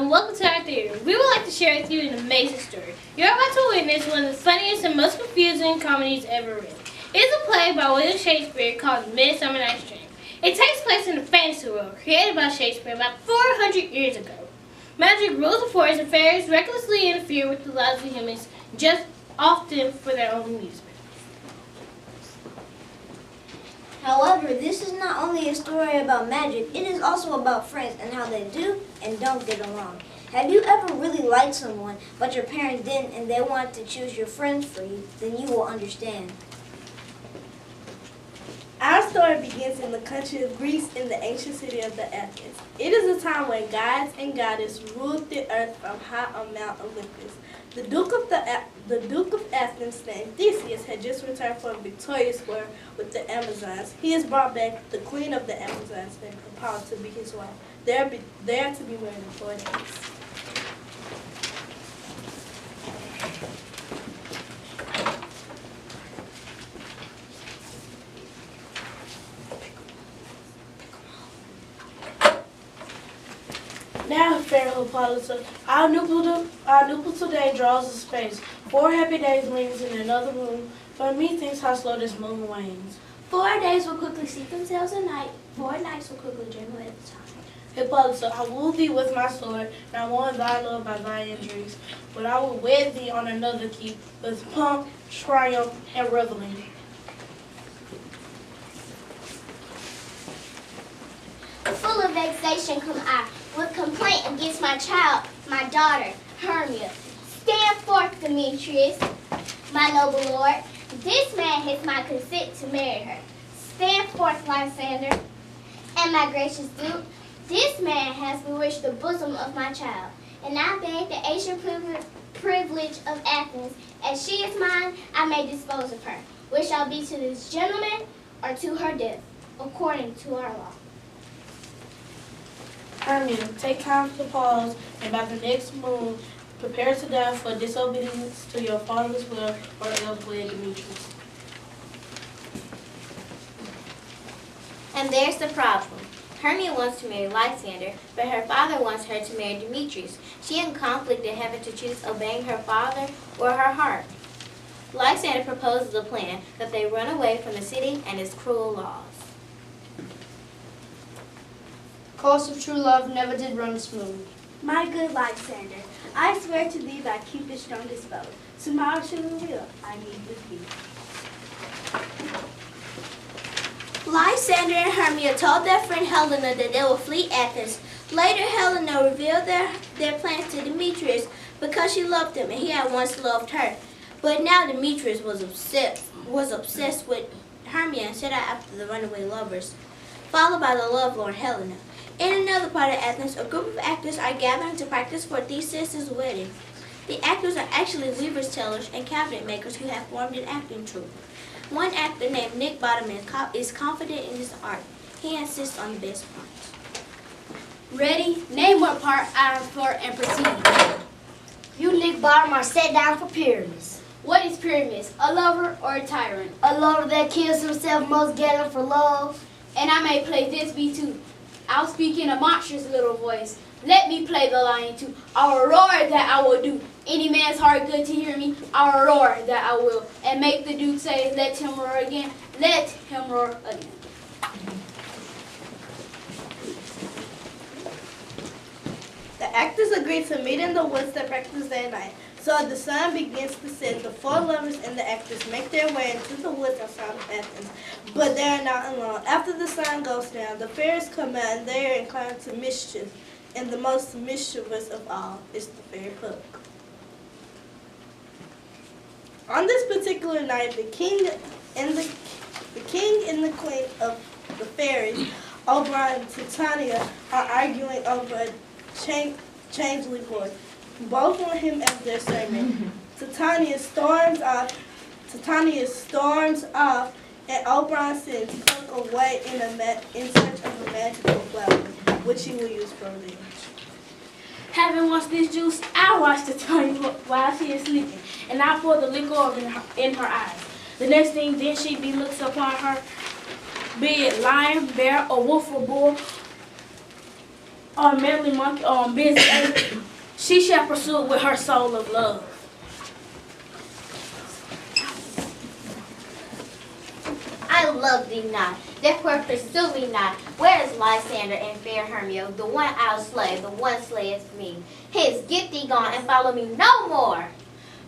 and welcome to our theater. We would like to share with you an amazing story. You're about to witness one of the funniest and most confusing comedies ever written. It's a play by William Shakespeare called Midsummer Night's Dream. It takes place in a fantasy world created by Shakespeare about 400 years ago. Magic rules the forest and fairies recklessly interfere with the lives of humans, just often for their own amusement. However, this is not only a story about magic, it is also about friends and how they do and don't get along. Have you ever really liked someone, but your parents didn't and they want to choose your friends for you? Then you will understand. Our story begins in the country of Greece in the ancient city of the Athens. It is a time when gods and goddesses ruled the earth from high on Mount Olympus. The Duke of Athens, named Theseus, had just returned from a victorious war with the Amazons. He has brought back the queen of the Amazons and proposed to be his wife. They are to be married in 4 days. Now, fair Hippolyta, our nuptial today draws a space. 4 happy days rings in another room, but methinks how slow this moon wanes. 4 days will quickly seek themselves a night, 4 nights will quickly dream away the time. Hippolyta, I woo thee with my sword, and I won thy love by thy injuries, but I will wed thee on another key, with pomp, triumph, and reveling. Full of vexation come I, with complaint against my child, my daughter, Hermia. Stand forth, Demetrius, my noble lord. This man has my consent to marry her. Stand forth, Lysander, and my gracious duke. This man has bewitched the bosom of my child, and I beg the ancient privilege of Athens, as she is mine, I may dispose of her, which shall be to this gentleman or to her death, according to our law. Hermia, take time to pause, and by the next moon, prepare to die for disobedience to your father's will, or else wed Demetrius. And there's the problem. Hermia wants to marry Lysander, but her father wants her to marry Demetrius. She in conflict in having to choose obeying her father or her heart. Lysander proposes a plan that they run away from the city and its cruel laws. Course of true love never did run smooth. My good Lysander, I swear to thee by Cupid's strongest bow, tomorrow shall reveal I need with thee. Lysander and Hermia told their friend Helena that they will flee Athens. Later, Helena revealed their plans to Demetrius because she loved him and he had once loved her. But now Demetrius was obsessed with Hermia and set out after the runaway lovers, followed by the lovelorn Helena. In another part of Athens, a group of actors are gathering to practice for Theseus' wedding. The actors are actually weavers, tailors, and cabinet makers who have formed an acting troupe. One actor named Nick Bottom is confident in his art. He insists on the best parts. Ready? Name what part I am for and proceed. You, Nick Bottom, are set down for Pyramus. What is Pyramus? A lover or a tyrant? A lover that kills himself most gallant for love. And I may play this beat too. I'll speak in a monstrous little voice. Let me play the lion too. I'll roar that I will do. Any man's heart good to hear me. I'll roar that I will. And make the duke say, let him roar again. Let him roar again. The actors agreed to meet in the woods to practice that night. So as the sun begins to set, the 4 lovers and the actors make their way into the woods outside of Athens. But they are not alone. After the sun goes down, the fairies come out and they are inclined to mischief. And the most mischievous of all is the fairy Puck. On this particular night, the king and the queen of the fairies, Oberon and Titania, are arguing over a changeling boy. Both want him as their servant. Titania storms off, and Oberon sends Puck away in search of a magical flower, which he will use for revenge. Having watched this juice, I watched Titania while she is sleeping, and I pour the liquor in her eyes. The next thing, then she looks upon her, be it lion, bear, or wolf or bull, or manly monkey, or busy She shall pursue with her soul of love. I love thee not, therefore pursue me not. Where is Lysander and fair Hermia? The one I'll slay, the one slayeth me. His, get thee gone and follow me no more.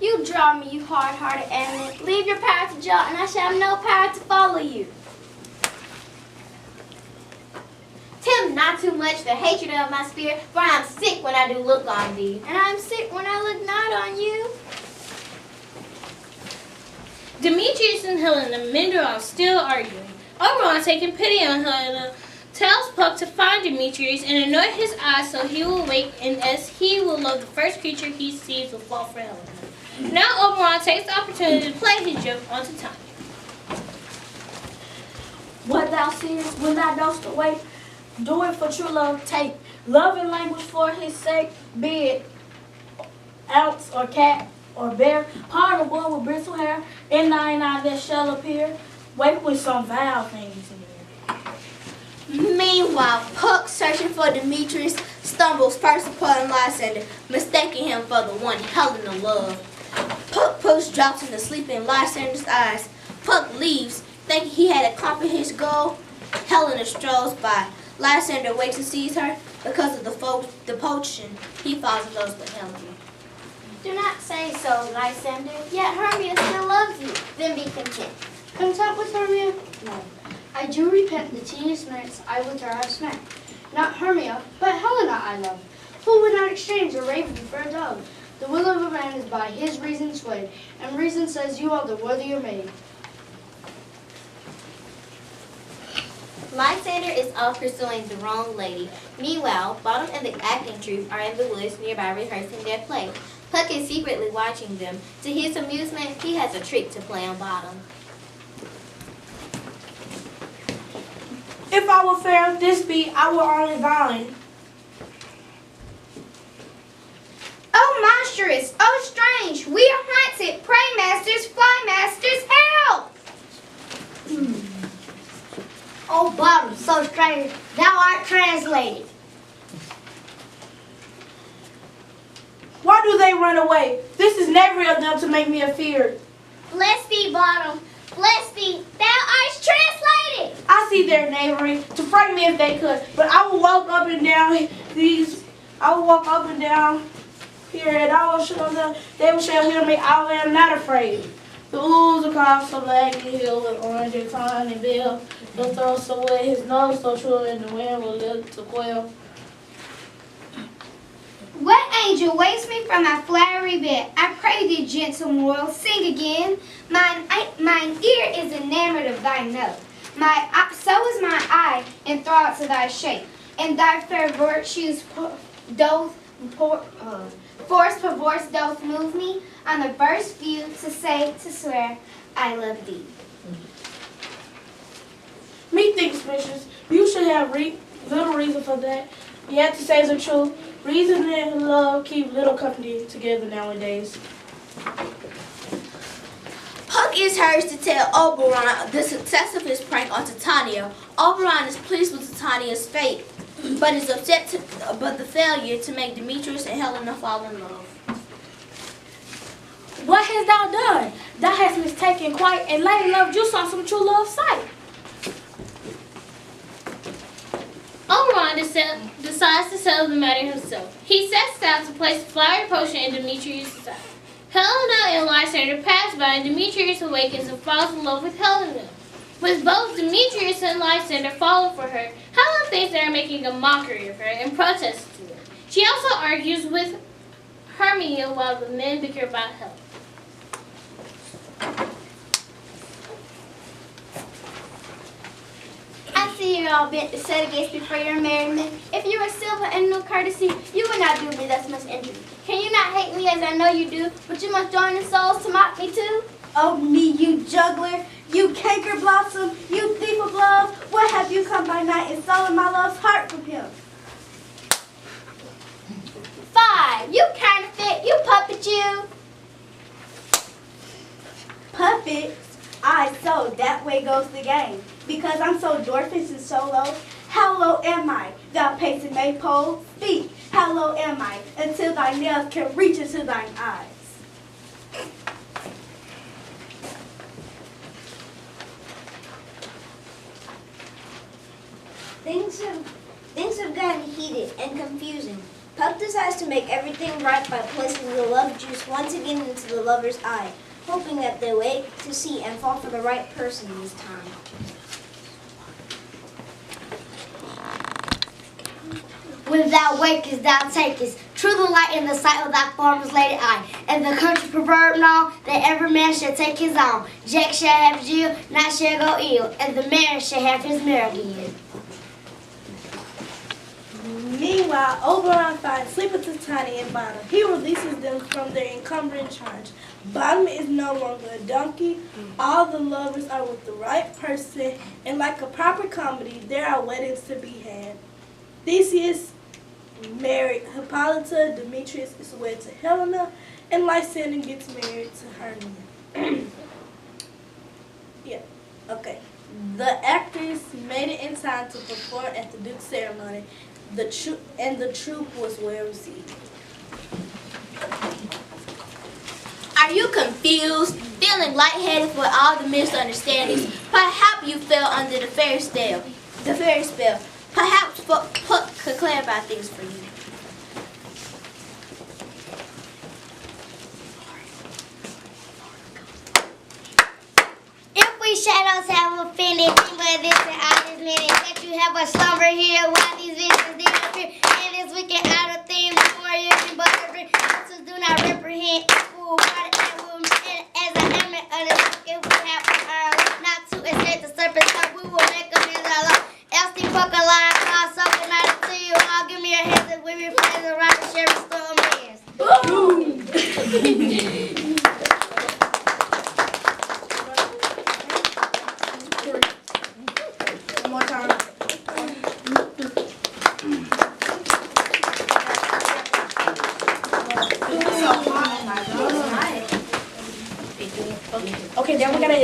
You draw me, you hard-hearted animal. Leave your power to Jah, and I shall have no power to follow you. Tempt not too much the hatred of my spirit, for I am sick when I do look on thee. And I am sick when I look not on you. Demetrius and Helena meanwhile still arguing. Oberon, taking pity on Helena, tells Puck to find Demetrius and anoint his eyes so he will wake, and as he will love the first creature he sees will fall for Helena. Now Oberon takes the opportunity to play his joke on Titania. What thou seest when thou dost awake, do it for true love, take love and language for his sake, be it ounce or cat or bear, part of one with bristle hair, in thine eye that shall appear, wake with some vile things in here. Meanwhile, Puck, searching for Demetrius, stumbles first upon Lysander, mistaking him for the one Helena loved. Puck puts drops into sleeping Lysander's eyes. Puck leaves, thinking he had accomplished his goal. Helena strolls by. Lysander wakes and sees her. Because of the potion, he falls in love with Helena. Do not say so, Lysander, yet Hermia still loves you. Then be content. Content with Hermia? No. I do repent the tedious minutes I with her have spent. Not Hermia, but Helena I love. Who would not exchange a raven for a dove? The will of a man is by his reason swayed, and reason says you are the worthier maid. Lysander is off pursuing the wrong lady. Meanwhile, Bottom and the acting troupe are in the woods nearby rehearsing their play. Puck is secretly watching them. To his amusement, he has a trick to play on Bottom. If I were fair, this be I were only thine. Oh, monstrous! Oh, strange! We are haunted! Pray, masters, fly, masters, help! Oh, Bottom, so strange, thou art translated. Why do they run away? This is never of them to make me afeard. Bless thee, Bottom. Bless thee. Thou art translated. I see their knavery to frighten me if they could, but I will walk up and down these. I will walk up and down here, and I will show them. They shall hear me. I am not afraid. The ooze across the laggy hill with orange and tiny bill. The throat so wet, his nose so true, and the wind will live to quail. What angel wakes me from my flowery bed? I pray thee, gentle mortal, sing again. Mine ear is enamored of thy note. So is my eye enthralled to thy shape. And thy fair virtues force perverse doth move me on the first view to say, to swear, I love thee. Methinks, mistress, you should have little reason for that. Yet to say the truth, reason and love keep little company together nowadays. Puck is hers to tell Oberon the success of his prank on Titania. Oberon is pleased with Titania's fate, but is upset about the failure to make Demetrius and Helena fall in love. What hast thou done? Thou hast mistaken quite, and lady loved you saw some true love sight. Oberon decides to settle the matter himself. He sets out to place the flowery potion in Demetrius' eye. Helena and Lysander pass by, and Demetrius awakens and falls in love with Helena. With both Demetrius and Lysander falling for her, Helena thinks they are making a mockery of her and protests to them. She also argues with Hermia while the men bicker about Helena. I see you're all bent to set against me for your merriment. If you were silver and no courtesy, you would not do me thus much injury. Can you not hate me as I know you do, but you must join in souls to mock me too? Oh, me, you juggler, you canker blossom, you thief of love, what have you come by night and stolen my love's heart from him? Fie, you counterfeit, you puppet you. Puppet? Aye, so that way goes the game. Because I'm so dwarfish and so low, how low am I, thou pacing maypole? Speak, how How low am I, until thy nails can reach into thine eyes? Things have gotten heated and confusing. Pup decides to make everything right by placing the love juice once again into the lover's eye, hoping that they wake to see and fall for the right person this time. When thou wakest, thou takest true delight in the sight of thy form's lady eye. And the country proverb known that every man shall take his own. Jack shall have Jill, not shall go ill, and the man shall have his mare again. Meanwhile, Oberon finds sleeping to Tiny and Bottom. He releases them from their encumbering charge. Bottom is no longer a donkey. All the lovers are with the right person, and like a proper comedy, there are weddings to be had. Theseus married Hippolyta, Demetrius is wed to Helena, and Lysander gets married to Hermia. The actors made it in time to perform at the Duke's ceremony. The troupe was well received. Are you confused, feeling lightheaded with all the misunderstandings? Perhaps you fell under the fairy spell. Perhaps Puck could clarify things for you. If we shadows have offended, but this and all this minute that you have a slumber here while these visions did appear. And this wicked out of theme, the warrior and butterfree. Answers do not reprehend. Fool, water and woman, and as I am in other if we have our not to escape the serpent, so we will make amends our love. Else the puck a line, call so good night to you all. Give me your hands as we replace the right to share restore amends. One more time. Okay, then we gotta